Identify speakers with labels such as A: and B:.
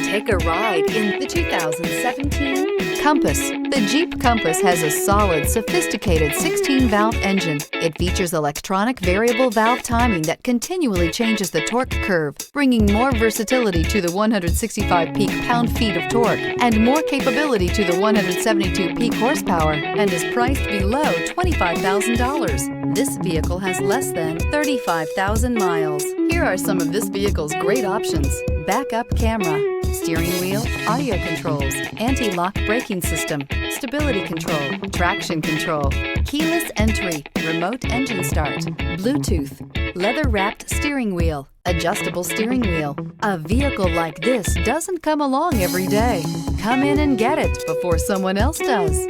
A: Take a ride in the 2017 Compass. The Jeep Compass has a solid, sophisticated 16-valve engine. It features electronic variable valve timing that continually changes the torque curve, bringing more versatility to the 165 peak pound-feet of torque and more capability to the 172 peak horsepower, and is priced below $25,000. This vehicle has less than 35,000 miles. Here are some of this vehicle's great options: backup camera, steering wheel audio controls, anti-lock braking system, stability control, traction control, keyless entry, remote engine start, Bluetooth, leather-wrapped steering wheel, adjustable steering wheel. A vehicle like this doesn't come along every day. Come in and get it before someone else does.